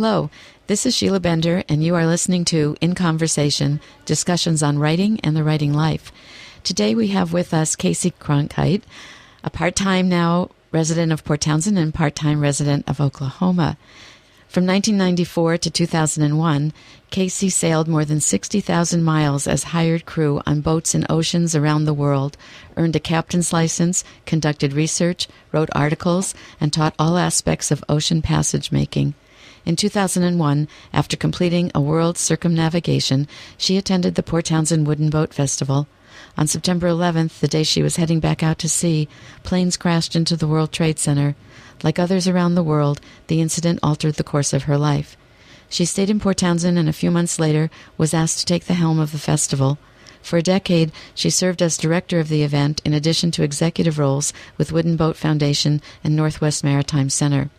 Hello, this is Sheila Bender, and you are listening to In Conversation, discussions on writing and the writing life. Today we have with us Kaci Cronkhite, a part-time now resident of Port Townsend and part-time resident of Oklahoma. From 1994 to 2001, Kaci sailed more than 60,000 miles as hired crew on boats in oceans around the world, earned a captain's license, conducted research, wrote articles, and taught all aspects of ocean passage making. In 2001, after completing a world circumnavigation, she attended the Port Townsend Wooden Boat Festival. On September 11th, the day she was heading back out to sea, planes crashed into the World Trade Center. Like others around the world, the incident altered the course of her life. She stayed in Port Townsend and a few months later was asked to take the helm of the festival. For a decade, she served as director of the event in addition to executive roles with Wooden Boat Foundation and Northwest Maritime Center.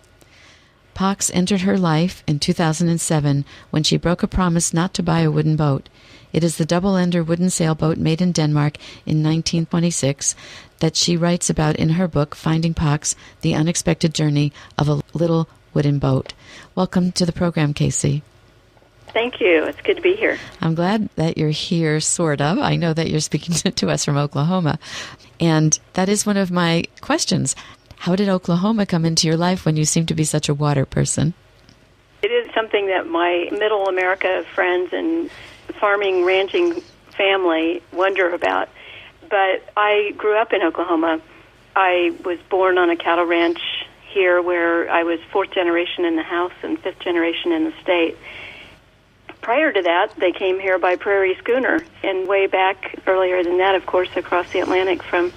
Pax entered her life in 2007 when she broke a promise not to buy a wooden boat. It is the double-ender wooden sailboat made in Denmark in 1926 that she writes about in her book, Finding Pax, The Unexpected Journey of a Little Wooden Boat. Welcome to the program, Kaci. Thank you. It's good to be here. I'm glad that you're here, sort of. I know that you're speaking to us from Oklahoma. And that is one of my questions. How did Oklahoma come into your life when you seem to be such a water person? It is something that my middle America friends and farming, ranching family wonder about. But I grew up in Oklahoma. I was born on a cattle ranch here where I was fourth generation in the house and fifth generation in the state. Prior to that, they came here by prairie schooner, and way back earlier than that, of course, across the Atlantic from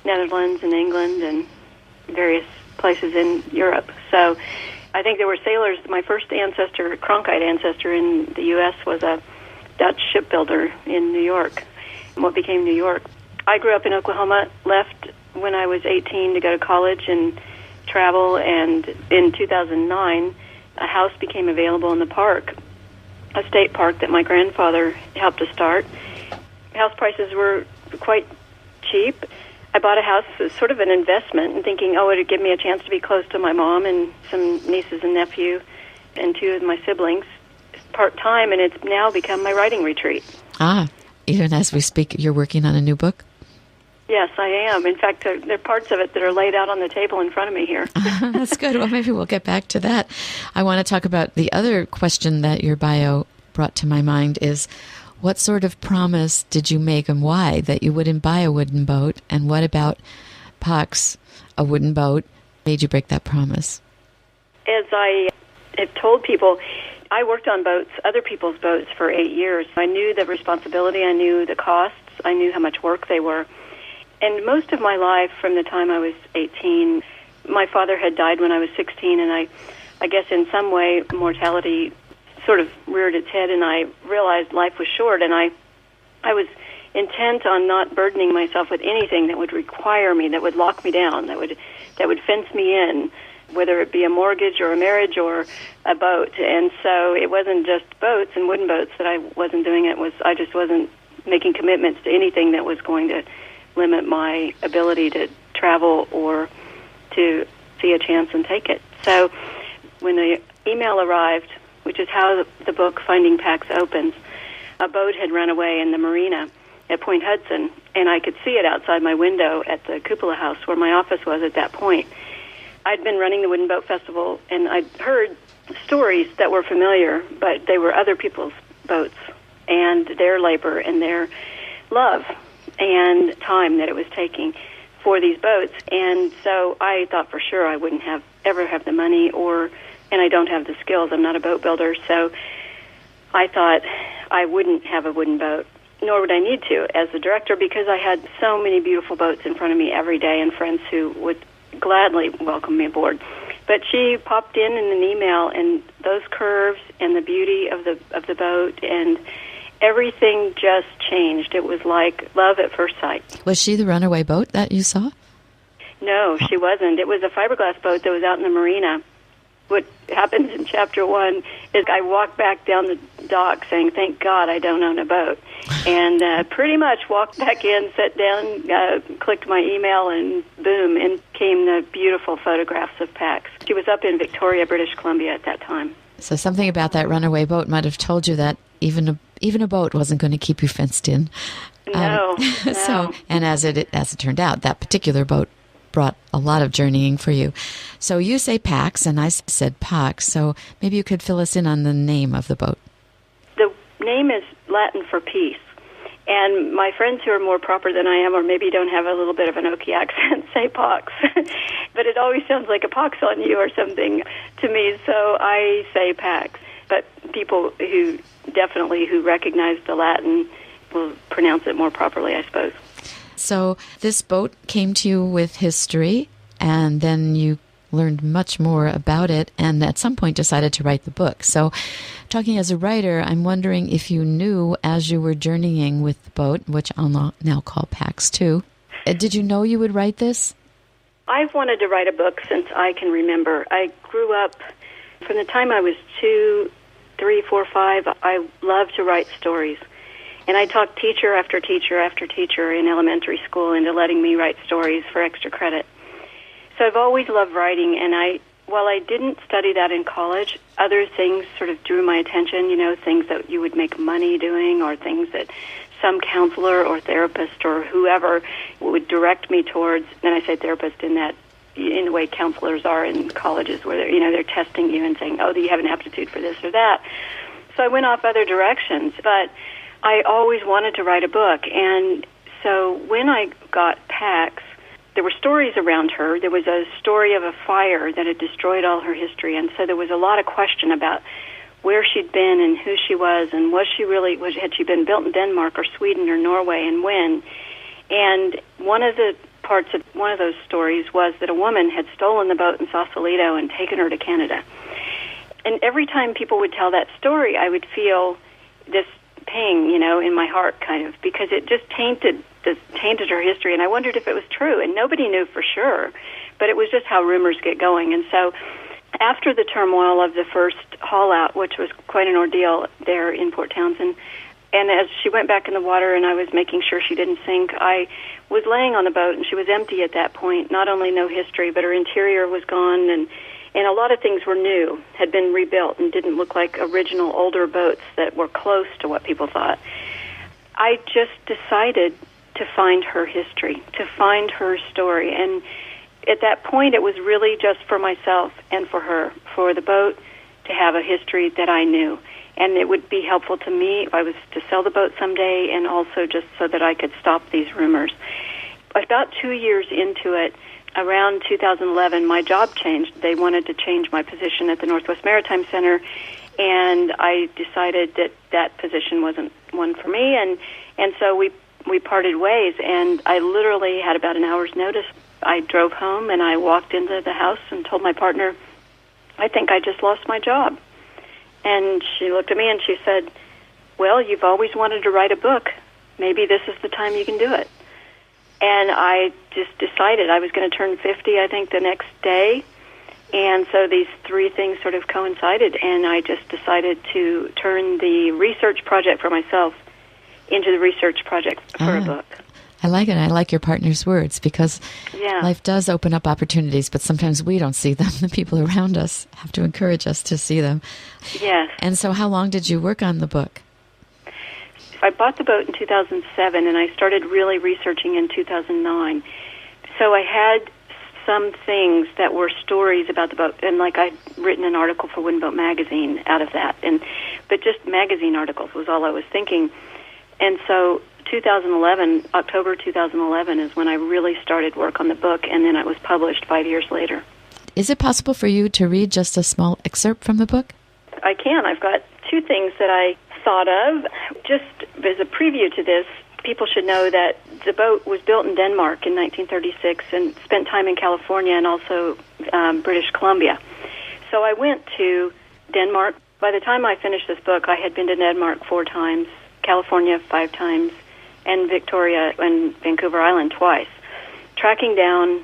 Netherlands and England and various places in Europe. So I think there were sailors. My first ancestor, Cronkhite ancestor in the U.S., was a Dutch shipbuilder in New York, what became New York. I grew up in Oklahoma, left when I was 18 to go to college and travel, and in 2009, a house became available in the park, a state park that my grandfather helped to start. House prices were quite cheap. I bought a house as sort of an investment and thinking, it would give me a chance to be close to my mom and some nieces and nephew and two of my siblings part-time, and it's now become my writing retreat. Even as we speak, you're working on a new book? Yes, I am. In fact, there are parts of it that are laid out on the table in front of me here. That's good. Well, maybe we'll get back to that. I want to talk about the other question that your bio brought to my mind is, what sort of promise did you make and why that you wouldn't buy a wooden boat? And what about Pax, a wooden boat, made you break that promise? As I have told people, I worked on boats, other people's boats, for 8 years. I knew the responsibility, I knew the costs, I knew how much work they were. And most of my life, from the time I was 18, my father had died when I was 16, and I guess in some way mortality sort of reared its head, and I realized life was short, and I was intent on not burdening myself with anything that would require me, that would lock me down, that would fence me in, whether it be a mortgage or a marriage or a boat. And so it wasn't just boats and wooden boats that I wasn't doing. I just wasn't making commitments to anything that was going to limit my ability to travel or to see a chance and take it. So when the email arrived, which is how the book Finding Pax opens, a boat had run away in the marina at Point Hudson, and I could see it outside my window at the Cupola House where my office was at that point. I'd been running the Wooden Boat Festival, and I'd heard stories that were familiar, but they were other people's boats and their labor and their love and time that it was taking for these boats. And so I thought for sure I wouldn't ever have the money, and I don't have the skills. I'm not a boat builder, so I thought I wouldn't have a wooden boat, nor would I need to as the director, because I had so many beautiful boats in front of me every day and friends who would gladly welcome me aboard. But she popped in an email, and those curves and the beauty of the boat and everything just changed. It was like love at first sight. Was she the runaway boat that you saw? No, she wasn't. It was a fiberglass boat that was out in the marina. What happens in Chapter 1 is I walked back down the dock saying, thank God I don't own a boat. And pretty much walked back in, sat down, clicked my email, and boom, in came the beautiful photographs of Pax. She was up in Victoria, British Columbia at that time. So something about that runaway boat might have told you that even a boat wasn't going to keep you fenced in. No. So, and as it turned out, that particular boat brought a lot of journeying for you. So you say Pax, and I said Pax. So maybe you could fill us in on the name of the boat. The name is Latin for peace. And my friends who are more proper than I am, or maybe don't have a little bit of an Okie accent, say pox. But it always sounds like a pox on you or something to me, so I say Pax. But people who recognize the Latin will pronounce it more properly, I suppose. So this boat came to you with history, and then you learned much more about it, and at some point decided to write the book. So talking as a writer, I'm wondering if you knew as you were journeying with the boat, which I'll now call Pax too, did you know you would write this? I've wanted to write a book since I can remember. I grew up, from the time I was 2, 3, 4, 5, I loved to write stories. And I talked teacher after teacher after teacher in elementary school into letting me write stories for extra credit. So I've always loved writing, and while I didn't study that in college, other things sort of drew my attention, things that you would make money doing, or things that some counselor or therapist or whoever would direct me towards. And I say therapist in the way counselors are in colleges, where they're testing you and saying, oh, do you have an aptitude for this or that? So I went off other directions, but I always wanted to write a book. And so when I got Pax, there were stories around her. There was a story of a fire that had destroyed all her history, and so there was a lot of question about where she'd been and who she was, and had she been built in Denmark or Sweden or Norway, and when. And one of the parts of one of those stories was that a woman had stolen the boat in Sausalito and taken her to Canada. And every time people would tell that story, I would feel this pang, in my heart, kind of, because it just tainted her history, and I wondered if it was true, and nobody knew for sure, but it was just how rumors get going. And so after the turmoil of the first haul-out, which was quite an ordeal there in Port Townsend, and as she went back in the water and I was making sure she didn't sink, I was laying on the boat, and she was empty at that point. Not only no history, but her interior was gone, and a lot of things were new, had been rebuilt, and didn't look like original older boats that were close to what people thought. I just decided to find her history, to find her story. And at that point, it was really just for myself and for her, for the boat to have a history that I knew. And it would be helpful to me if I was to sell the boat someday, and also just so that I could stop these rumors. About 2 years into it, around 2011, my job changed. They wanted to change my position at the Northwest Maritime Center, and I decided that position wasn't one for me, and so we parted ways, and I literally had about an hour's notice. I drove home, and I walked into the house and told my partner, I think I just lost my job. And she looked at me and she said, well, you've always wanted to write a book. Maybe this is the time you can do it. And I just decided I was going to turn 50, I think, the next day. And so these three things sort of coincided, and I just decided to turn the research project for myself into the research project for a book. I like it. I like your partner's words, because life does open up opportunities, but sometimes we don't see them. The people around us have to encourage us to see them. Yes. And so how long did you work on the book? I bought the boat in 2007, and I started really researching in 2009. So I had some things that were stories about the boat, and like I'd written an article for Wooden Boat Magazine out of that, but just magazine articles was all I was thinking. And so 2011, October 2011 is when I really started work on the book, and then it was published 5 years later. Is it possible for you to read just a small excerpt from the book? I can. I've got two things that I thought of. Just as a preview to this, people should know that the boat was built in Denmark in 1936 and spent time in California and also British Columbia. So I went to Denmark. By the time I finished this book, I had been to Denmark 4 times, California 5 times, and Victoria and Vancouver Island twice, tracking down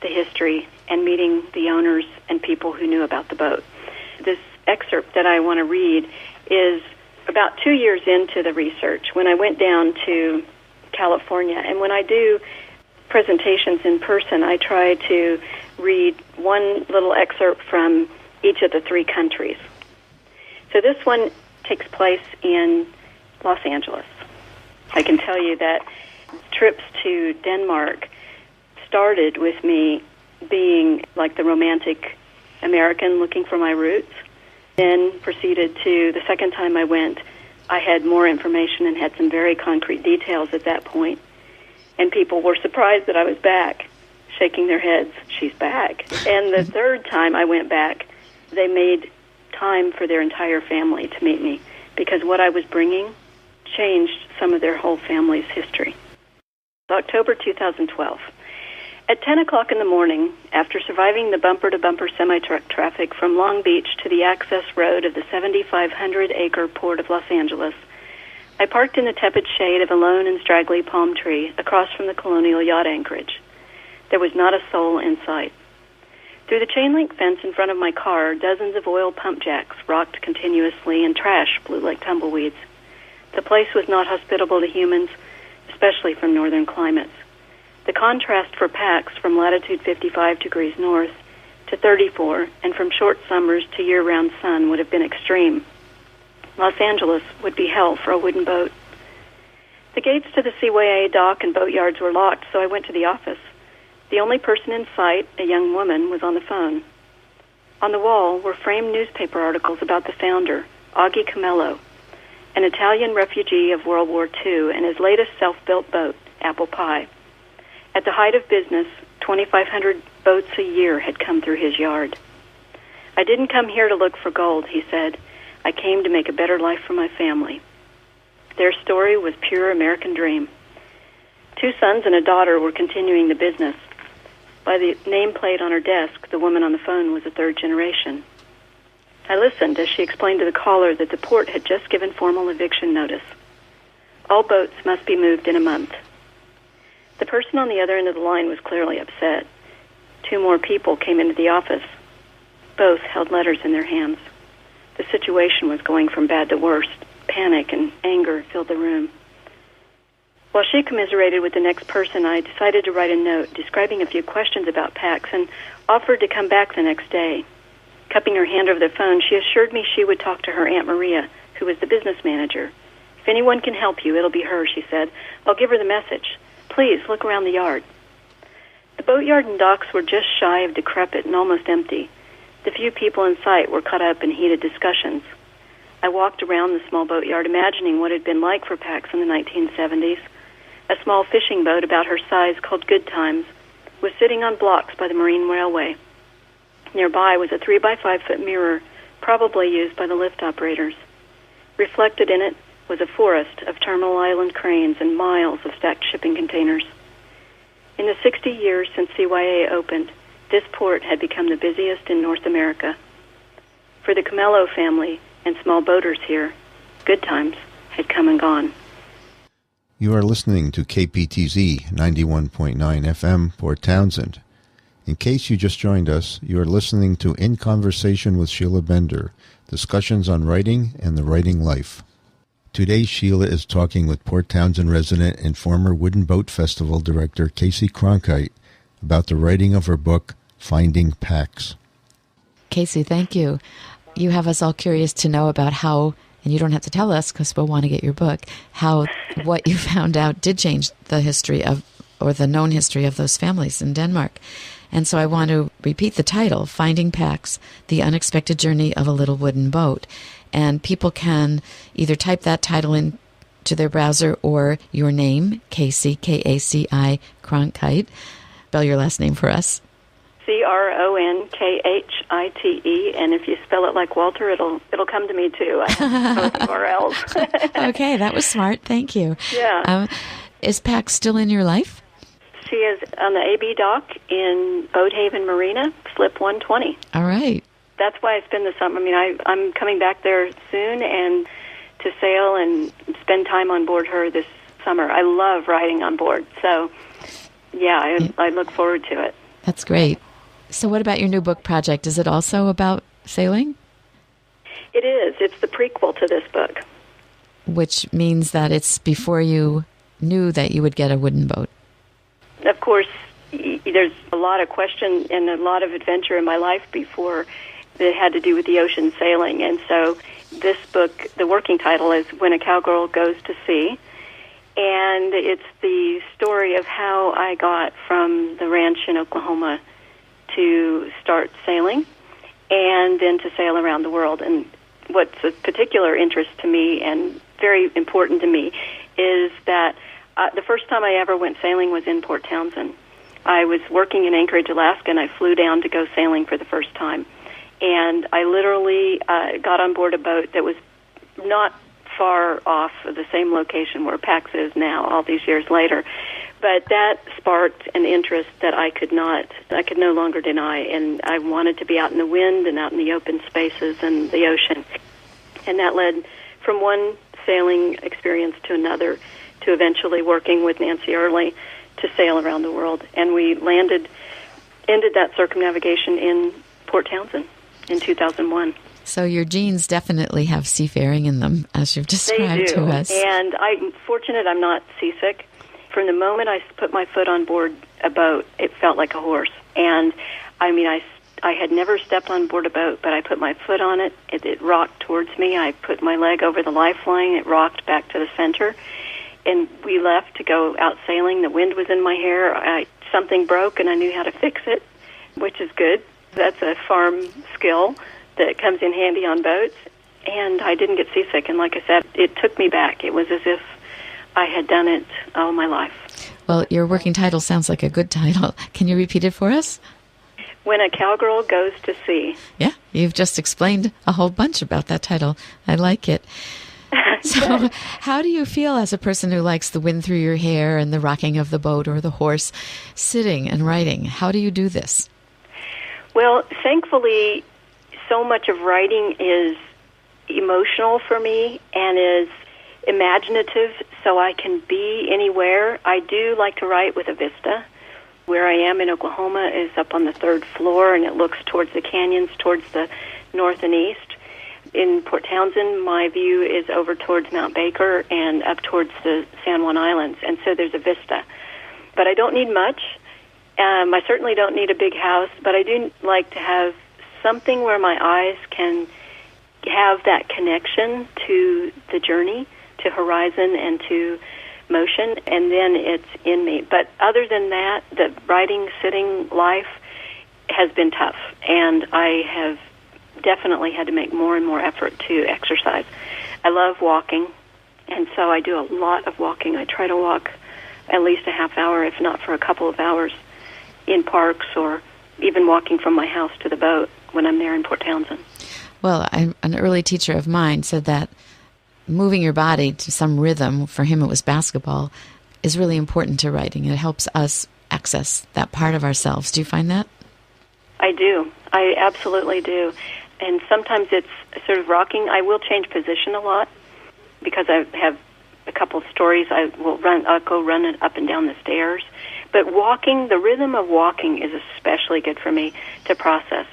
the history and meeting the owners and people who knew about the boat. This excerpt that I want to read is about 2 years into the research, when I went down to California. And when I do presentations in person, I try to read one little excerpt from each of the 3 countries. So this one takes place in Los Angeles. I can tell you that trips to Denmark started with me being like the romantic American looking for my roots, then proceeded to, the second time I went, I had more information and had some very concrete details at that point. And people were surprised that I was back, shaking their heads, she's back. And the third time I went back, they made time for their entire family to meet me, because what I was bringing changed some of their whole family's history. October 2012. At 10 o'clock in the morning, after surviving the bumper-to-bumper semi-truck traffic from Long Beach to the access road of the 7,500-acre port of Los Angeles, I parked in the tepid shade of a lone and straggly palm tree across from the Colonial Yacht Anchorage. There was not a soul in sight. Through the chain-link fence in front of my car, dozens of oil pump jacks rocked continuously and trash blew like tumbleweeds. The place was not hospitable to humans, especially from northern climates. The contrast for Pax from latitude 55 degrees north to 34 and from short summers to year-round sun would have been extreme. Los Angeles would be hell for a wooden boat. The gates to the CYA dock and boatyards were locked, so I went to the office. The only person in sight, a young woman, was on the phone. On the wall were framed newspaper articles about the founder, Augie Camello, an Italian refugee of World War II, and his latest self-built boat, Apple Pie. At the height of business, 2,500 boats a year had come through his yard. I didn't come here to look for gold, he said. I came to make a better life for my family. Their story was pure American dream. 2 sons and a daughter were continuing the business. By the nameplate on her desk, the woman on the phone was a third generation. I listened as she explained to the caller that the port had just given formal eviction notice. All boats must be moved in a month. The person on the other end of the line was clearly upset. 2 more people came into the office. Both held letters in their hands. The situation was going from bad to worse. Panic and anger filled the room. While she commiserated with the next person, I decided to write a note describing a few questions about Pax and offered to come back the next day. Cupping her hand over the phone, she assured me she would talk to her Aunt Maria, who was the business manager. If anyone can help you, it'll be her, she said. I'll give her the message. Please, look around the yard. The boatyard and docks were just shy of decrepit and almost empty. The few people in sight were caught up in heated discussions. I walked around the small boatyard, imagining what it had been like for Pax in the 1970s. A small fishing boat about her size called Good Times was sitting on blocks by the Marine Railway. Nearby was a 3-by-5-foot mirror, probably used by the lift operators. Reflected in it was a forest of Terminal Island cranes and miles of stacked shipping containers. In the 60 years since CYA opened, this port had become the busiest in North America. For the Camello family and small boaters here, good times had come and gone. You are listening to KPTZ 91.9 FM, Port Townsend. In case you just joined us, you are listening to In Conversation with Sheila Bender, discussions on writing and the writing life. Today, Sheila is talking with Port Townsend resident and former Wooden Boat Festival director Kaci Cronkhite about the writing of her book, Finding Pax. Kaci, thank you. You have us all curious to know about how, and you don't have to tell us because we'll want to get your book, how what you found out did change the history of, or the known history of those families in Denmark. And so I want to repeat the title, Finding Pax, The Unexpected Journey of a Little Wooden Boat. And people can either type that title into their browser or your name, Kaci, K-A-C-I, Cronkhite. Spell your last name for us. Cronkhite, and if you spell it like Walter, it'll come to me too. I don't know else. Okay, that was smart. Thank you. Yeah. Is Pax still in your life? She is on the AB dock in Boathaven Marina, slip 120. All right. That's why I spend the summer. I mean, I'm coming back there soon and to sail and spend time on board her this summer. I love riding on board. So, yeah, I look forward to it. That's great. So what about your new book project? Is it also about sailing? It is. It's the prequel to this book. Which means that it's before you knew that you would get a wooden boat. Of course, there's a lot of question and a lot of adventure in my life before that had to do with the ocean sailing. And so this book, the working title is When a Cowgirl Goes to Sea, and it's the story of how I got from the ranch in Oklahoma to start sailing and then to sail around the world. And what's of particular interest to me and very important to me is that the first time I ever went sailing was in Port Townsend. I was working in Anchorage, Alaska, and I flew down to go sailing for the first time. And I literally got on board a boat that was not far off of the same location where Pax is now, all these years later. But that sparked an interest that I could no longer deny, and I wanted to be out in the wind and out in the open spaces and the ocean. And that led from one sailing experience to another, to eventually working with Nancy Early to sail around the world. And we ended that circumnavigation in Port Townsend in 2001. So your genes definitely have seafaring in them, as you've described to us. And I'm fortunate I'm not seasick. From the moment I put my foot on board a boat, it felt like a horse. And I mean, I had never stepped on board a boat, but I put my foot on it. It rocked towards me. I put my leg over the lifeline. It rocked back to the center. And we left to go out sailing. The wind was in my hair. Something broke, and I knew how to fix it, which is good. That's a farm skill that comes in handy on boats. And I didn't get seasick. And like I said, it took me back. It was as if I had done it all my life. Well, your working title sounds like a good title. Can you repeat it for us? When a Cowgirl Goes to Sea. Yeah, you've just explained a whole bunch about that title. I like it. So how do you feel as a person who likes the wind through your hair and the rocking of the boat or the horse, sitting and writing? How do you do this? Well, thankfully, so much of writing is emotional for me and is imaginative, so I can be anywhere. I do like to write with a vista. Where I am in Oklahoma is up on the third floor, and it looks towards the canyons, towards the north and east. In Port Townsend, my view is over towards Mount Baker and up towards the San Juan Islands, and so there's a vista. But I don't need much. I certainly don't need a big house, but I do like to have something where my eyes can have that connection to the journey, to horizon and to motion, and then it's in me. But other than that, the writing, sitting life has been tough, and I have definitely had to make more and more effort to exercise. I love walking, and so I do a lot of walking. I try to walk at least a half hour, if not for a couple of hours, in parks or even walking from my house to the boat when I'm there in Port Townsend. Well, an early teacher of mine said that moving your body to some rhythm, for him it was basketball, is really important to writing. It helps us access that part of ourselves. Do you find that? I do. I absolutely do. And sometimes it's sort of rocking. I will change position a lot because I have a couple of stories. I'll go running up and down the stairs. But walking, the rhythm of walking is especially good for me to process.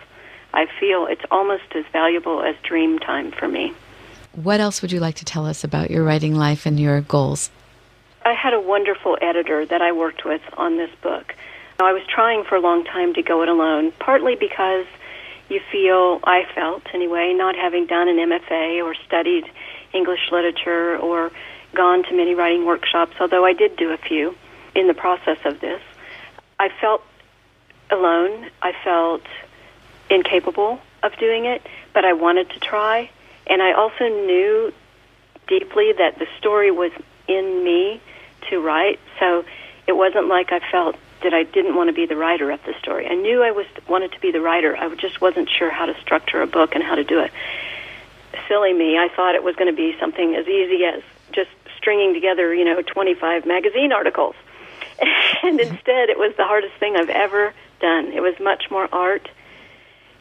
I feel it's almost as valuable as dream time for me. What else would you like to tell us about your writing life and your goals? I had a wonderful editor that I worked with on this book. I was trying for a long time to go it alone, partly because I felt anyway, not having done an MFA or studied English literature or gone to many writing workshops, although I did do a few in the process of this. I felt alone. I felt incapable of doing it, but I wanted to try. And I also knew deeply that the story was in me to write, so it wasn't like I felt that I didn't want to be the writer of the story. I knew I wanted to be the writer. I just wasn't sure how to structure a book and how to do it. Silly me, I thought it was going to be something as easy as just stringing together, 25 magazine articles. And instead, it was the hardest thing I've ever done. It was much more art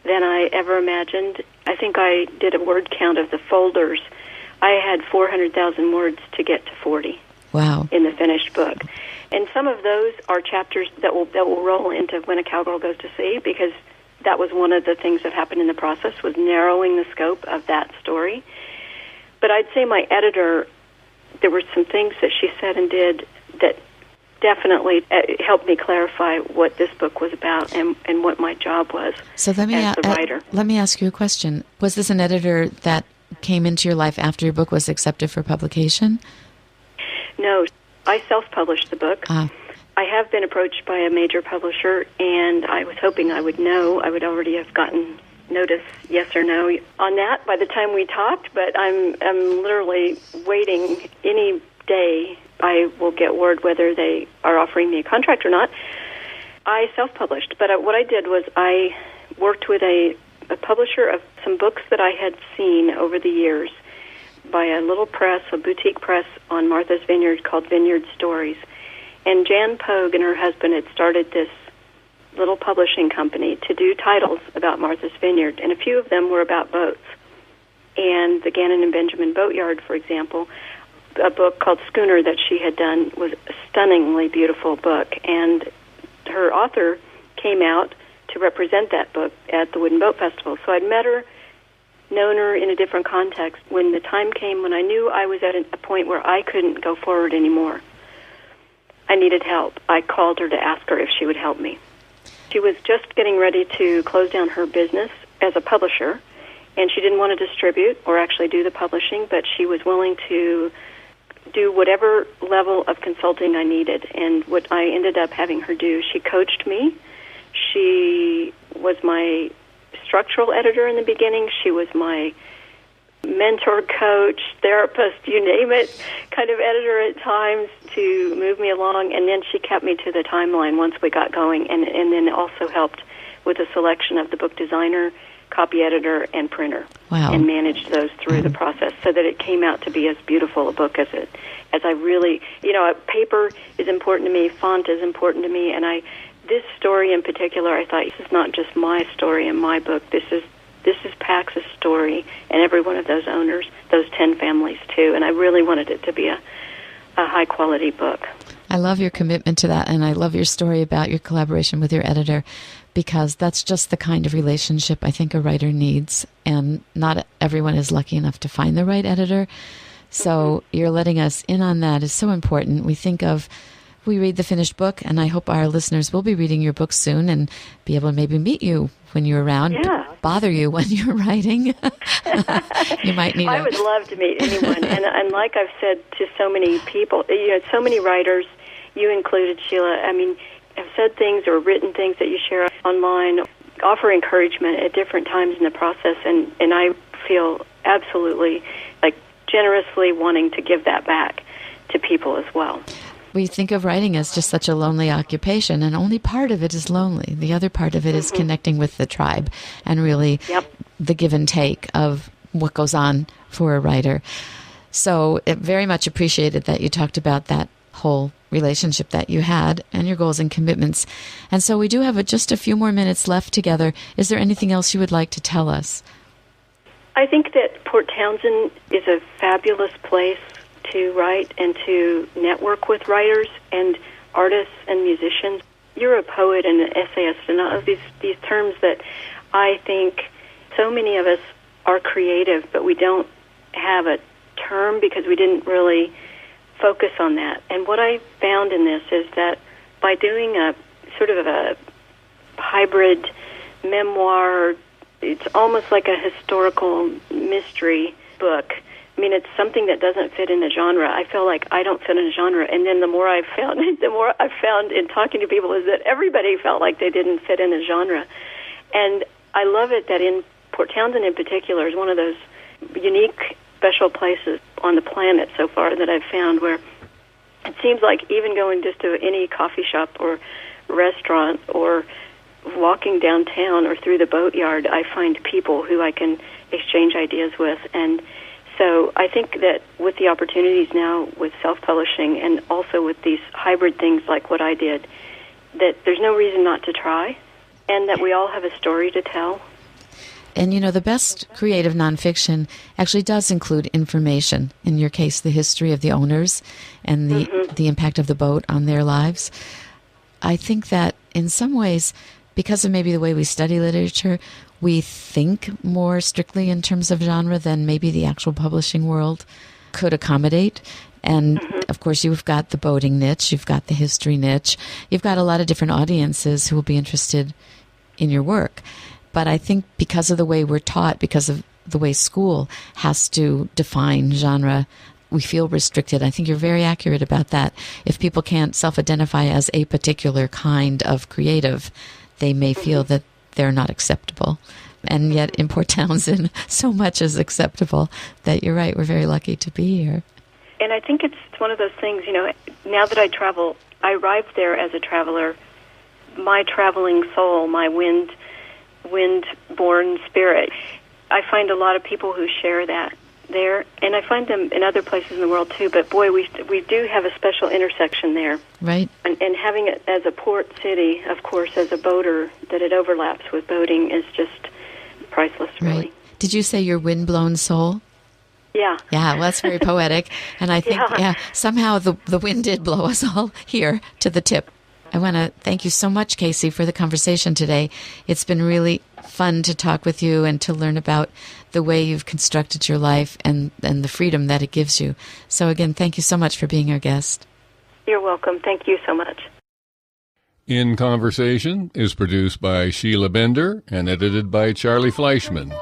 than I ever imagined. I think I did a word count of the folders. I had 400,000 words to get to 40. Wow. In the finished book. And some of those are chapters that will roll into When a Cowgirl Goes to Sea, because that was one of the things that happened in the process, was narrowing the scope of that story. But I'd say my editor, there were some things that she said and did that definitely helped me clarify what this book was about and what my job was as the writer. Let me ask you a question. Was this an editor that came into your life after your book was accepted for publication? No, I self-published the book. I have been approached by a major publisher, and I was hoping I would know. I would already have gotten notice, yes or no, on that by the time we talked, but I'm literally waiting. Any day I will get word whether they are offering me a contract or not. I self-published, but what I did was I worked with a publisher of some books that I had seen over the years by a little press, a boutique press on Martha's Vineyard called Vineyard Stories. And Jan Pogue and her husband had started this little publishing company to do titles about Martha's Vineyard, and a few of them were about boats. And the Gannon and Benjamin Boatyard, for example, a book called Schooner that she had done was a stunningly beautiful book, and her author came out to represent that book at the Wooden Boat Festival. So I'd met her, known her in a different context. When the time came when I knew I was at a point where I couldn't go forward anymore, I needed help. I called her to ask her if she would help me. She was just getting ready to close down her business as a publisher, and she didn't want to distribute or actually do the publishing, but she was willing to do whatever level of consulting I needed. And what I ended up having her do, she coached me. She was my structural editor in the beginning. She was my mentor, coach, therapist, you name it, kind of editor at times to move me along. And then she kept me to the timeline once we got going, and then also helped with the selection of the book designer, copy editor, and printer. Wow. And managed those through the process so that it came out to be as beautiful a book as I really, paper is important to me, font is important to me, and this story in particular, I thought, this is not just my story and my book, this is Pax's story and every one of those owners, those 10 families too, and I really wanted it to be a high-quality book. I love your commitment to that, and I love your story about your collaboration with your editor, because that's just the kind of relationship I think a writer needs, and not everyone is lucky enough to find the right editor. So you're letting us in on that is so important. We read the finished book, and I hope our listeners will be reading your book soon and be able to maybe meet you when you're around, bother you when you're writing. You might need I would love to meet anyone, and like I've said to so many people, so many writers, you included, Sheila, have said things or written things that you share online, offer encouragement at different times in the process, and I feel absolutely generously wanting to give that back to people as well. We think of writing as just such a lonely occupation, and only part of it is lonely. The other part of it is connecting with the tribe and really the give and take of what goes on for a writer. So it very much appreciated that you talked about that whole relationship that you had and your goals and commitments. And so we do have just a few more minutes left together. Is there anything else you would like to tell us? I think that Port Townsend is a fabulous place to write and to network with writers and artists and musicians. You're a poet and an essayist, and all of these terms that I think so many of us are creative, but we don't have a term because we didn't really focus on that. And what I found in this is that by doing a sort of a hybrid memoir, it's almost like a historical mystery book. It's something that doesn't fit in a genre. I feel like I don't fit in a genre, and then the more I've found in talking to people is that everybody felt like they didn't fit in a genre. And I love it that in Port Townsend in particular is one of those unique, special places on the planet so far that I've found where it seems like even going just to any coffee shop or restaurant or walking downtown or through the boatyard, I find people who I can exchange ideas with. And so I think that with the opportunities now with self-publishing and also with these hybrid things like what I did, that there's no reason not to try, and that we all have a story to tell. And, the best creative nonfiction actually does include information. In your case, the history of the owners and the impact of the boat on their lives. I think that in some ways, because of maybe the way we study literature, we think more strictly in terms of genre than maybe the actual publishing world could accommodate. And, of course, you've got the boating niche, you've got the history niche, you've got a lot of different audiences who will be interested in your work. But I think because of the way we're taught, because of the way school has to define genre, we feel restricted. I think you're very accurate about that. If people can't self-identify as a particular kind of creative, they may feel that they're not acceptable. And yet in Port Townsend, so much is acceptable that you're right, we're very lucky to be here. And I think it's one of those things, now that I travel, I arrived there as a traveler. My traveling soul, my wind-born spirit, I find a lot of people who share that there, and I find them in other places in the world too, but boy, we do have a special intersection there. Right. And having it as a port city, of course, as a boater, that it overlaps with boating is just priceless, really. Right. Did you say your wind-blown soul? Yeah. Yeah, well, that's very poetic. And I think, somehow the wind did blow us all here to the tip. I want to thank you so much, Kaci, for the conversation today. It's been really fun to talk with you and to learn about the way you've constructed your life and the freedom that it gives you. So again, thank you so much for being our guest. You're welcome. Thank you so much. In Conversation is produced by Sheila Bender and edited by Charlie Fleischman.